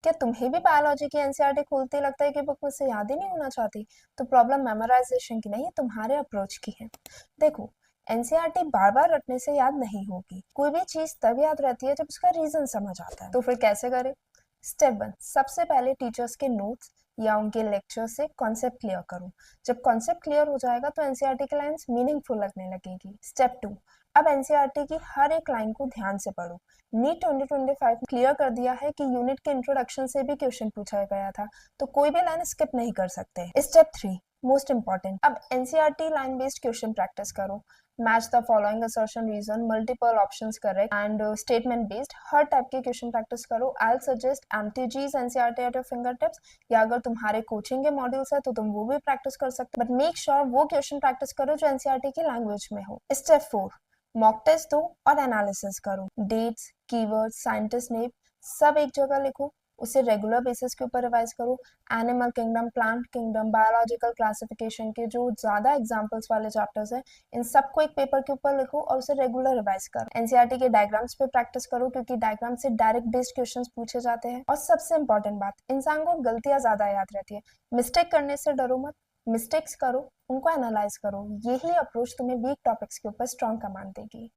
क्या तुम्हें भी बायोलॉजी की एनसीईआरटी खोलते लगता है कि बुक मुझसे याद ही नहीं होना चाहती? तो प्रॉब्लम मेमोराइजेशन की नहीं, तुम्हारे अप्रोच की है। देखो, एनसीईआरटी बार बार रटने से याद नहीं होगी। कोई भी चीज तब याद रहती है जब उसका रीजन समझ आता है। तो फिर कैसे करें? स्टेप 1, सबसे पहले टीचर्स के नोट्स या उनके लेक्चर से कॉन्सेप्ट क्लियर करो। जब कॉन्सेप्ट क्लियर हो जाएगा तो एनसीईआरटी की लाइंस मीनिंगफुल लगने लगेगी। स्टेप 2, अब एनसीईआरटी की हर एक लाइन को ध्यान से पढ़ो। नीट 2025 क्लियर कर दिया है कि यूनिट के इंट्रोडक्शन से भी क्वेश्चन पूछा गया था, तो कोई भी लाइन स्किप नहीं कर सकते। स्टेप 3, मोस्ट इंपॉर्टेंट, अब NCERT line based question practice करो। Match the following assertion reason, multiple options correct and statement based, हर टाइप के क्वेश्चन प्रैक्टिस करो। I suggest MTG's NCERT at your fingertips, या अगर तुम्हारे कोचिंग के modules है तो तुम वो भी प्रैक्टिस कर सकते हो, बट मेक श्योर वो क्वेश्चन प्रैक्टिस करो जो एनसीईआरटी की लैंग्वेज में हो। स्टेप 4, मॉक टेस्ट दो और एनालिसिस करो। डेट्स, कीवर्ड्स, साइंटिस्ट नेम सब एक जगह लिखो, उसे रेगुलर बेसिस के ऊपर रिवाइज करो। Animal kingdom, plant kingdom, biological classification के जो ज्यादा एग्जांपल्स वाले चैप्टर्स हैं, इन सबको एक पेपर के ऊपर लिखो और उसे रेगुलर रिवाइज करो। एनसीईआरटी के डायग्राम्स पे प्रैक्टिस करो क्योंकि डायग्राम से डायरेक्ट बेस्ड क्वेश्चंस पूछे जाते हैं। और सबसे इंपॉर्टेंट बात, इंसान को गलतियां ज्यादा याद रहती है, मिस्टेक करने से डरो मत, मिस्टेक्स करो, उनको एनालाइज करो। यही अप्रोच तुम्हें वीक टॉपिक्स के ऊपर स्ट्रॉन्ग कमांड देगी।